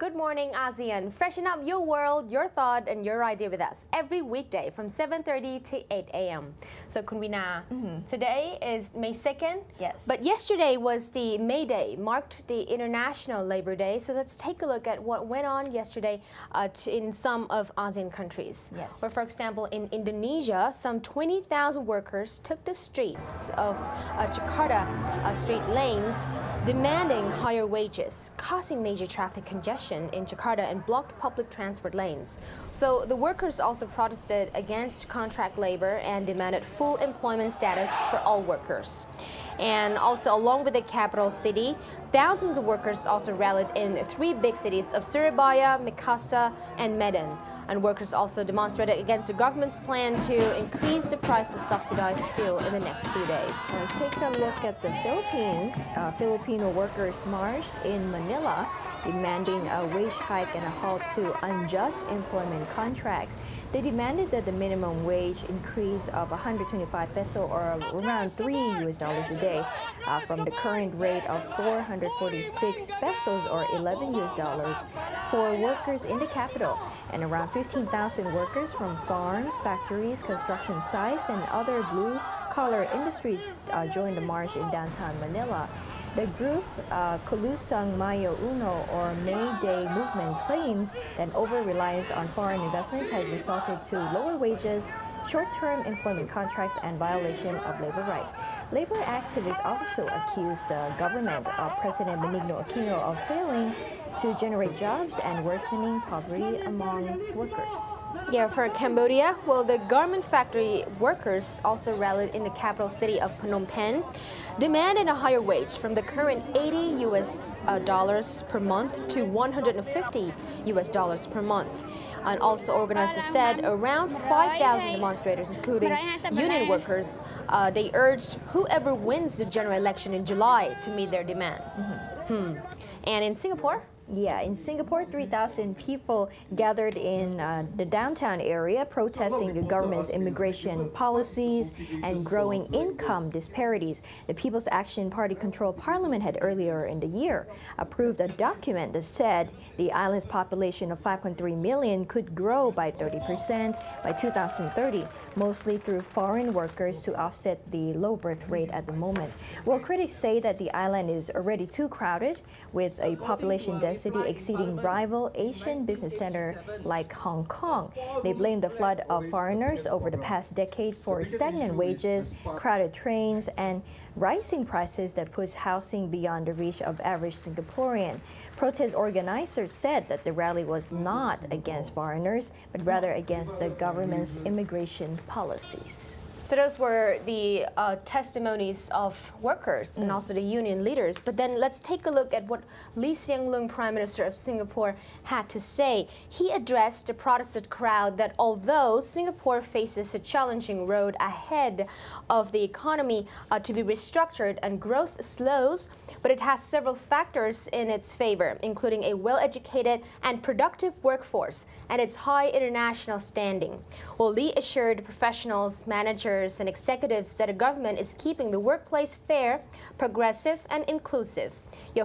Good morning, Asean. Freshen up your world, your thought, and your idea with us every weekday from 7:30 to 8 a.m. So, Kun Weena, today is May 2nd. Yes. But yesterday was the May Day, marked the International Labor Day. So let's take a look at what went on yesterday in some of ASEAN countries. Yes. Where, for example, in Indonesia, some 20,000 workers took the streets of Jakarta street lanes, demanding higher wages, causing major traffic congestion in Jakarta and blocked public transport lanes. So the workers also protested against contract labor and demanded full employment status for all workers. And also, along with the capital city, thousands of workers also rallied in three big cities of Surabaya, Makassar, and Medan. And workers also demonstrated against the government's plan to increase the price of subsidized fuel in the next few days. Let's take a look at the Philippines. Filipino workers marched in Manila, demanding a wage hike and a halt to unjust employment contracts. They demanded that the minimum wage increase of 125 peso or around $3 a day from the current rate of 446 pesos or $11 for workers in the capital. And around 15,000 workers from farms, factories, construction sites, and other blue-collar industries joined the march in downtown Manila. The group, Kulusang Mayo Uno or May Day movement, claims that over-reliance on foreign investments has resulted to lower wages, short-term employment contracts, and violation of labor rights. Labor activists also accused the government of President Benigno Aquino of failing to generate jobs and worsening poverty among workers. Yeah, for Cambodia, well, the garment factory workers also rallied in the capital city of Phnom Penh, demanding a higher wage from the current $80 per month to $150 per month. And also, organizers said around 5,000 demonstrators, including union workers, they urged whoever wins the general election in July to meet their demands. And in Singapore? Yeah, in Singapore, 3,000 people gathered in the downtown area protesting the government's immigration policies and growing income disparities. The People's Action Party-controlled parliament had earlier in the year approved a document that said the island's population of 5.3 million could grow by 30% by 2030, mostly through foreign workers to offset the low birth rate at the moment. Well, critics say that the island is already too crowded, with a population density exceeding rival Asian business center like Hong Kong. They blame the flood of foreigners over the past decade for stagnant wages, crowded trains, and rising prices that push housing beyond the reach of average Singaporean. Protest organizers said that the rally was not against foreigners, but rather against the government's immigration policies. So those were the testimonies of workers and also the union leaders. But then let's take a look at what Lee Hsien Loong, Prime Minister of Singapore, had to say. He addressed the protestant crowd that although Singapore faces a challenging road ahead of the economy to be restructured and growth slows, but it has several factors in its favor, including a well-educated and productive workforce and its high international standing. Well, Lee assured professionals, managers, and executives that the government is keeping the workplace fair, progressive, and inclusive.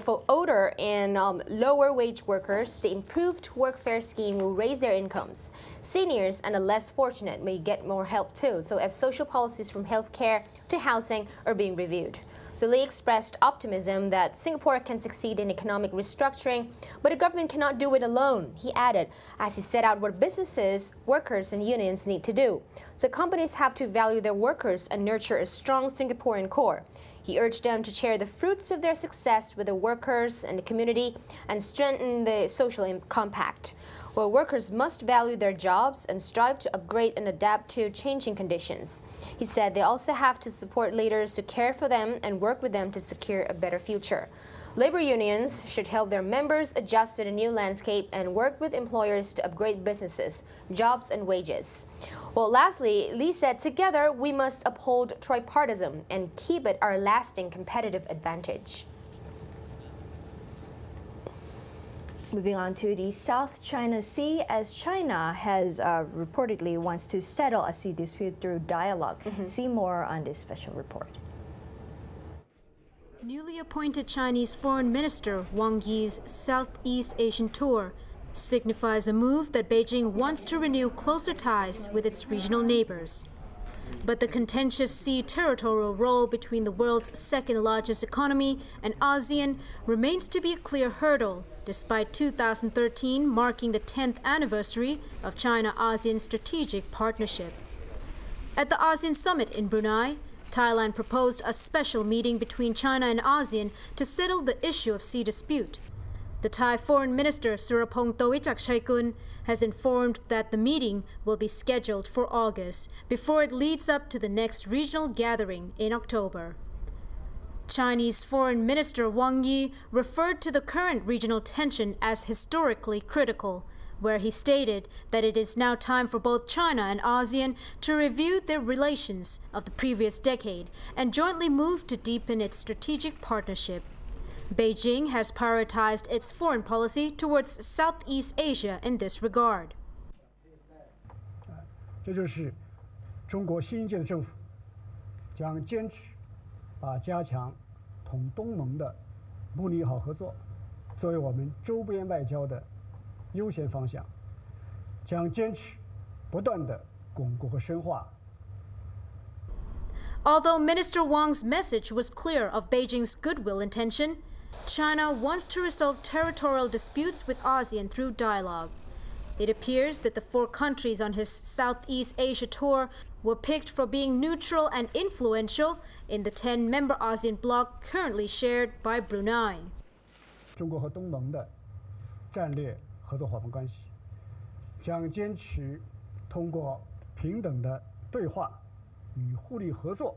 For older and lower wage workers, the improved workfare scheme will raise their incomes. Seniors and the less fortunate may get more help too, so as social policies from healthcare to housing are being reviewed. So Lee expressed optimism that Singapore can succeed in economic restructuring, but the government cannot do it alone, he added, as he set out what businesses, workers, and unions need to do. So companies have to value their workers and nurture a strong Singaporean core. He urged them to share the fruits of their success with the workers and the community and strengthen the social compact. Well, workers must value their jobs and strive to upgrade and adapt to changing conditions. He said they also have to support leaders who care for them and work with them to secure a better future. Labor unions should help their members adjust to the new landscape and work with employers to upgrade businesses, jobs, and wages. Well, lastly, Lee said, together we must uphold tripartism and keep it our lasting competitive advantage. Moving on to the South China Sea, as China has reportedly wants to settle a sea dispute through dialogue. See more on this special report. Newly appointed Chinese Foreign Minister Wang Yi's Southeast Asian tour signifies a move that Beijing wants to renew closer ties with its regional neighbors. But the contentious sea territorial role between the world's second-largest economy and ASEAN remains to be a clear hurdle, despite 2013 marking the 10th anniversary of China-ASEAN strategic partnership. At the ASEAN summit in Brunei, Thailand proposed a special meeting between China and ASEAN to settle the issue of sea dispute. The Thai Foreign Minister Surapong Tawichakchaikun has informed that the meeting will be scheduled for August before it leads up to the next regional gathering in October. Chinese Foreign Minister Wang Yi referred to the current regional tension as historically critical, where he stated that it is now time for both China and ASEAN to review their relations of the previous decade and jointly move to deepen its strategic partnership. Beijing has prioritized its foreign policy towards Southeast Asia in this regard. 这就是中国新一届的政府将坚持把加强同东盟的睦邻好合作作为我们周边外交的优先方向，将坚持不断地巩固和深化。 Although Minister Wang's message was clear of Beijing's goodwill intention, China wants to resolve territorial disputes with ASEAN through dialogue. It appears that the 4 countries on his Southeast Asia tour were picked for being neutral and influential in the 10-member ASEAN bloc currently shared by Brunei. 中国和东盟的战略合作伙伴关系将坚持通过平等的对话与互利合作，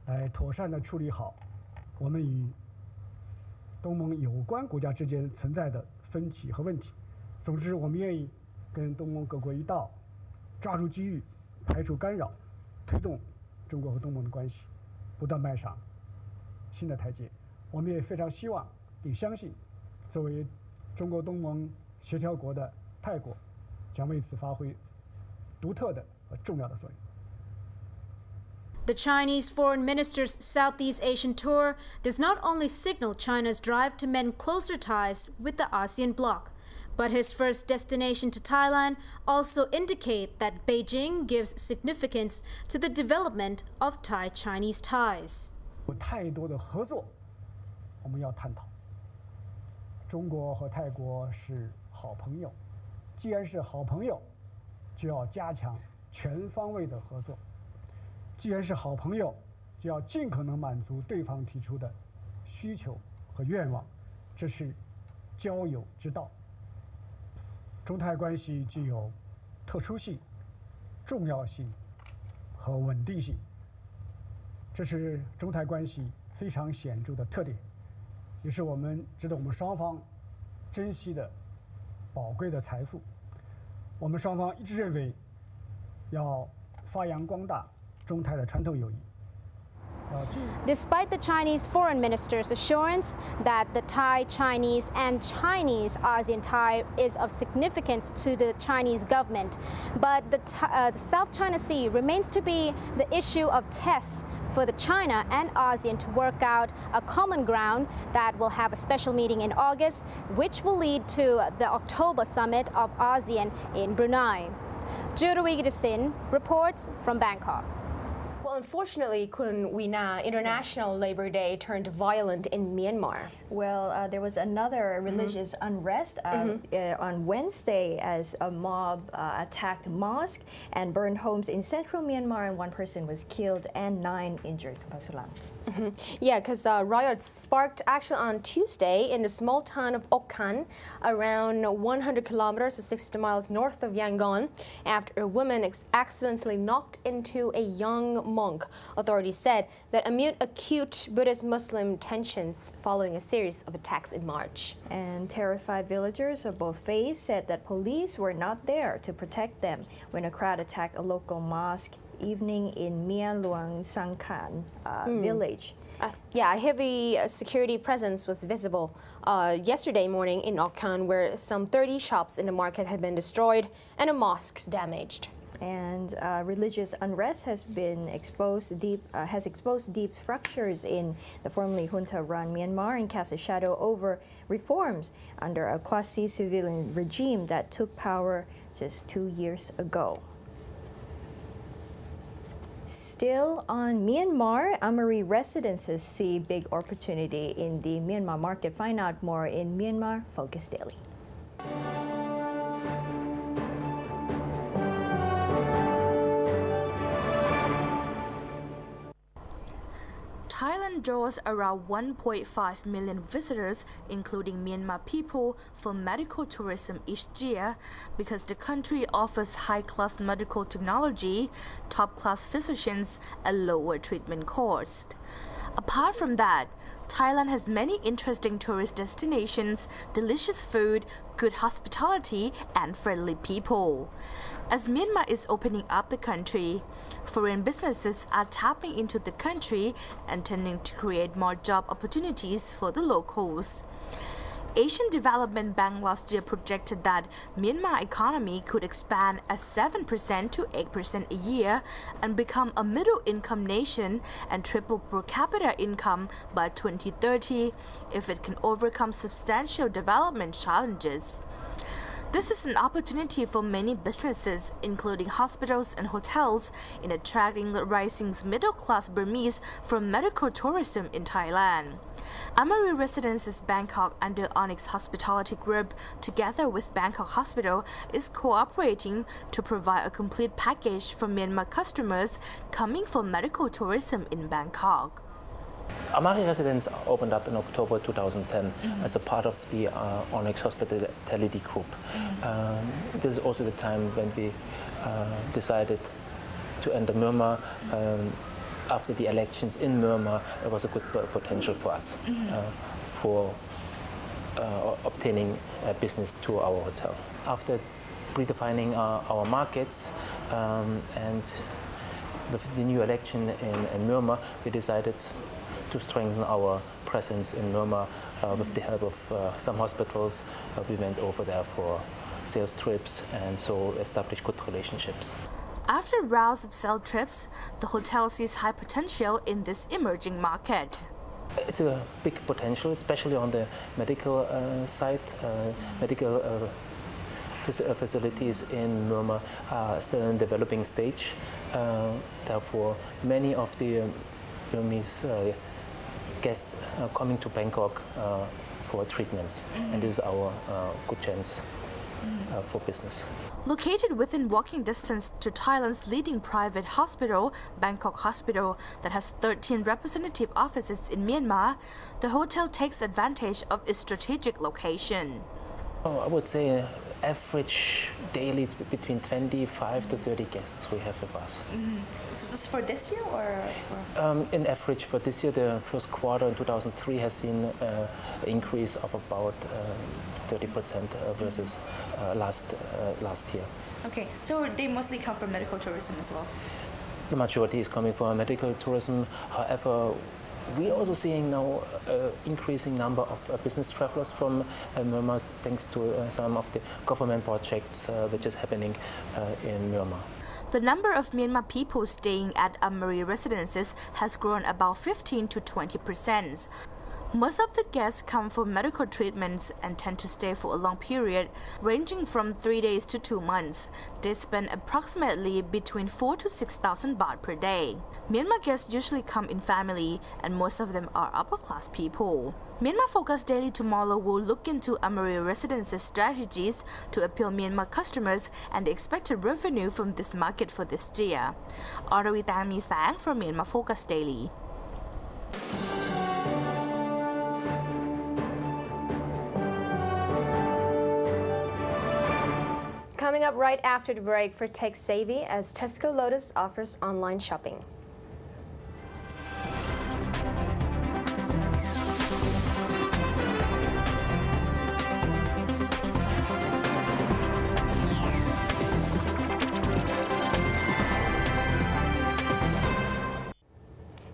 来妥善地处理好我们与东盟有关国家之间存在的分歧和问题。总之，我们愿意跟东盟各国一道，抓住机遇，排除干扰，推动中国和东盟的关系不断迈上新的台阶。我们也非常希望并相信，作为中国东盟协调国的泰国，将为此发挥独特的和重要的作用。 The Chinese Foreign Minister's Southeast Asian tour does not only signal China's drive to mend closer ties with the ASEAN bloc, but his first destination to Thailand also indicate that Beijing gives significance to the development of Thai-Chinese ties. 有太多的合作，我们要探讨。中国和泰国是好朋友，既然是好朋友，就要加强全方位的合作。 既然是好朋友，就要尽可能满足对方提出的需求和愿望，这是交友之道。中泰关系具有特殊性、重要性和稳定性，这是中泰关系非常显著的特点，也是值得我们双方珍惜的宝贵的财富。我们双方一致认为，要发扬光大 中泰的传统友谊。 Despite the Chinese foreign minister's assurance that the Thai Chinese and Chinese ASEAN tie is of significance to the Chinese government, but the South China Sea remains to be the issue of tests for the China and ASEAN to work out a common ground that will have a special meeting in August, which will lead to the October summit of ASEAN in Brunei. Juaravee reports from Bangkok. Well, unfortunately, Kun Weena, International Labor Day turned violent in Myanmar. Well, there was another religious unrest on Wednesday as a mob attacked a mosque and burned homes in central Myanmar, and 1 person was killed and 9 injured. Yeah, because riots sparked actually on Tuesday in the small town of Oakkan, around 100 kilometers or 60 miles north of Yangon, after a woman accidentally knocked into a young monk. Authorities said that amid acute Buddhist-Muslim tensions following a series of attacks in March. And terrified villagers of both faiths said that police were not there to protect them when a crowd attacked a local mosque evening in Mya Luang Sangkhan village. Yeah, a heavy security presence was visible yesterday morning in Oakkan, where some 30 shops in the market had been destroyed and a mosque damaged. And religious unrest has exposed deep fractures in the formerly junta-run Myanmar and cast a shadow over reforms under a quasi-civilian regime that took power just 2 years ago. Still on Myanmar, Amari Residences see big opportunity in the Myanmar market. Find out more in Myanmar Focus Daily. Thailand draws around 1.5 million visitors, including Myanmar people, for medical tourism each year because the country offers high-class medical technology, top-class physicians, and lower treatment costs. Apart from that, Thailand has many interesting tourist destinations, delicious food, good hospitality, and friendly people. As Myanmar is opening up the country, foreign businesses are tapping into the country and tending to create more job opportunities for the locals. Asian Development Bank last year projected that Myanmar economy could expand at 7% to 8% a year and become a middle-income nation and triple per capita income by 2030 if it can overcome substantial development challenges. This is an opportunity for many businesses, including hospitals and hotels, in attracting the rising middle-class Burmese from medical tourism in Thailand. Amari Residences Bangkok under Onyx Hospitality Group, together with Bangkok Hospital, is cooperating to provide a complete package for Myanmar customers coming for medical tourism in Bangkok. Amari Residence opened up in October 2010 as a part of the Onyx Hospitality Group. This is also the time when we decided to enter Myanmar. After the elections in Myanmar, it was a good potential for us for obtaining business to our hotel. After redefining our markets and with the new election in Myanmar, we decided to strengthen our presence in Myanmar with the help of some hospitals. We went over there for sales trips and so established good relationships. After rounds of sales trips, the hotel sees high potential in this emerging market. It's a big potential, especially on the medical side. Medical facilities in Myanmar are still in developing stage. Therefore, many of the Burmese guests are coming to Bangkok for treatments, and this is our good chance for business. Located within walking distance to Thailand's leading private hospital, Bangkok Hospital, that has 13 representative offices in Myanmar, the hotel takes advantage of its strategic location. I would say average daily between 25 to 30 guests we have with us. Is this for this year or? In average for this year, the first quarter in 2003 has seen an increase of about 30% versus last year. Okay, so they mostly come from medical tourism as well? The majority is coming from medical tourism. However, we are also seeing now increasing number of business travelers from Myanmar thanks to some of the government projects which is happening in Myanmar. The number of Myanmar people staying at Amari Residences has grown about 15 to 20%. Most of the guests come for medical treatments and tend to stay for a long period, ranging from 3 days to 2 months. They spend approximately between 4,000 to 6,000 baht per day. Myanmar guests usually come in family, and most of them are upper-class people. Myanmar Focus Daily tomorrow will look into Amari Residences' strategies to appeal Myanmar customers and the expected revenue from this market for this year. Juaravee Sang from Myanmar Focus Daily. Coming up right after the break for Tech Savvy, as Tesco Lotus offers online shopping.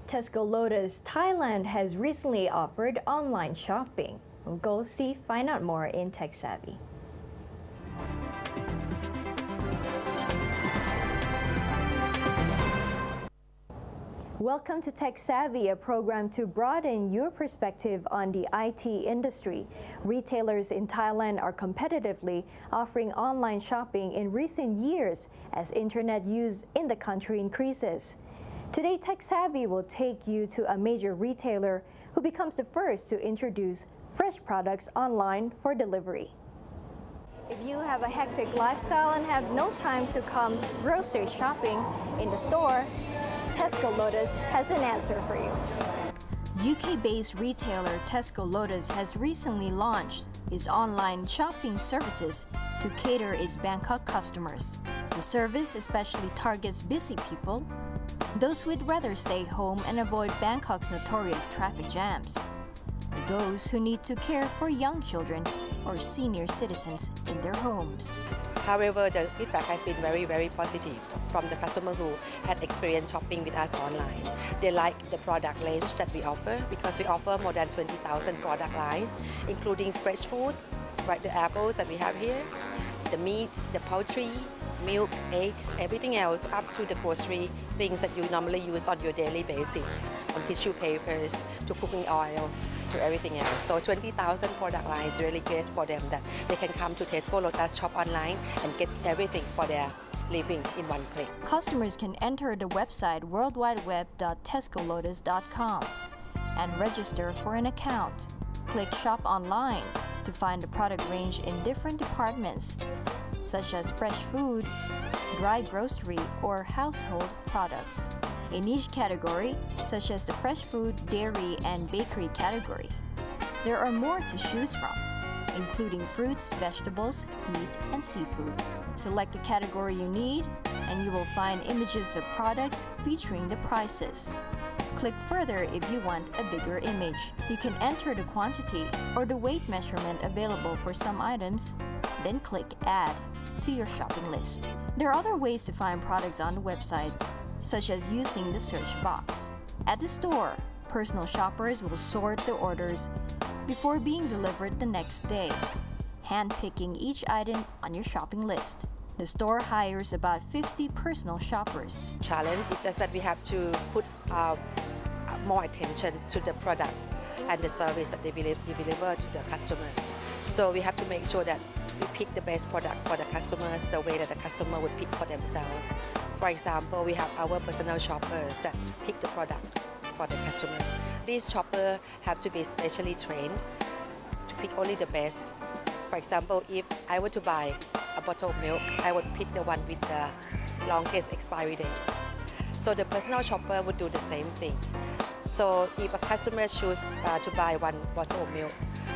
Tesco Lotus Thailand has recently offered online shopping. We'll go find out more in Tech Savvy. Welcome to Tech Savvy, a program to broaden your perspective on the IT industry. Retailers in Thailand are competitively offering online shopping in recent years as internet use in the country increases. Today, Tech Savvy will take you to a major retailer who becomes the first to introduce fresh products online for delivery. If you have a hectic lifestyle and have no time to come grocery shopping in the store, Tesco Lotus has an answer for you. UK-based retailer Tesco Lotus has recently launched its online shopping services to cater its Bangkok customers. The service especially targets busy people, those who would rather stay home and avoid Bangkok's notorious traffic jams, or those who need to care for young children or senior citizens in their homes. However, the feedback has been very positive from the customer who had experience shopping with us online. They like the product range that we offer because we offer more than 20,000 product lines, including fresh food, like the apples that we have here, the meat, the poultry, milk, eggs, everything else, up to the grocery things that you normally use on your daily basis, from tissue papers to cooking oils to everything else. So 20,000 product lines really great for them that they can come to Tesco Lotus, shop online and get everything for their living in one click. Customers can enter the website worldwideweb.tescolotus.com and register for an account. Click Shop Online to find the product range in different departments, such as fresh food, dry grocery, or household products. In each category, such as the fresh food, dairy, and bakery category, there are more to choose from, including fruits, vegetables, meat, and seafood. Select the category you need, and you will find images of products featuring the prices. Click further if you want a bigger image. You can enter the quantity or the weight measurement available for some items, then click Add to your shopping list. There are other ways to find products on the website, such as using the search box. At the store, personal shoppers will sort the orders before being delivered the next day, hand-picking each item on your shopping list. The store hires about 50 personal shoppers. Challenge is just that we have to put more attention to the product and the service that they deliver to the customers. So we have to make sure that we pick the best product for the customers the way that the customer would pick for themselves. For example, we have our personal shoppers that pick the product for the customer. These shoppers have to be specially trained to pick only the best. For example, if I were to buy a bottle of milk, I would pick the one with the longest expiry date. So the personal shopper would do the same thing. So if a customer chooses to buy one bottle of milk,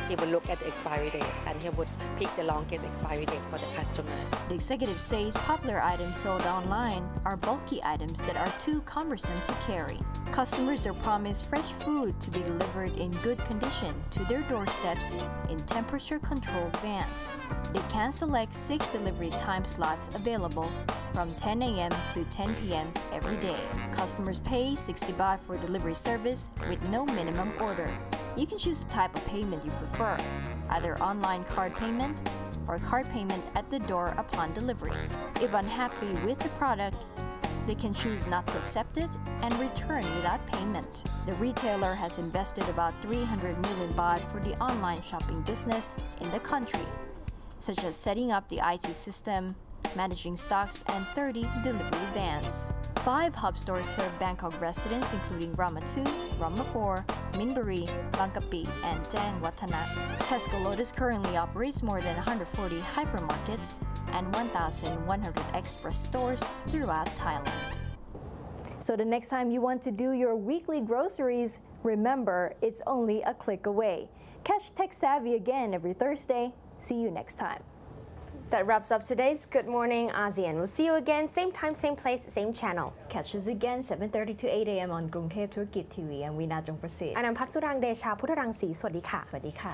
he would look at the expiry date and he would pick the longest expiry date for the customer. The executive says popular items sold online are bulky items that are too cumbersome to carry. Customers are promised fresh food to be delivered in good condition to their doorsteps in temperature-controlled vans. They can select 6 delivery time slots available from 10 a.m. to 10 p.m. every day. Customers pay 60 baht for delivery service with no minimum order. You can choose the type of payment you prefer, either online card payment or card payment at the door upon delivery. If unhappy with the product, they can choose not to accept it and return without payment. The retailer has invested about 300 million baht for the online shopping business in the country, such as setting up the IT system, managing stocks, and 30 delivery vans. 5 hub stores serve Bangkok residents, including Rama 2, Rama 4, Minburi, Bangkapi, and Dang Watana. Tesco Lotus currently operates more than 140 hypermarkets and 1,100 express stores throughout Thailand. So the next time you want to do your weekly groceries, remember, it's only a click away. Catch Tech Savvy again every Thursday. See you next time. That wraps up today's Good Morning ASEAN. We'll see you again, same time, same place, same channel. Catch us again 7:30 to 8 a.m. on Krungthep Thurukit TV and Weena Jongprasit. อนันต์พัชสุรังเดชาพุทธรังสีสวัสดีค่ะ สวัสดีค่ะ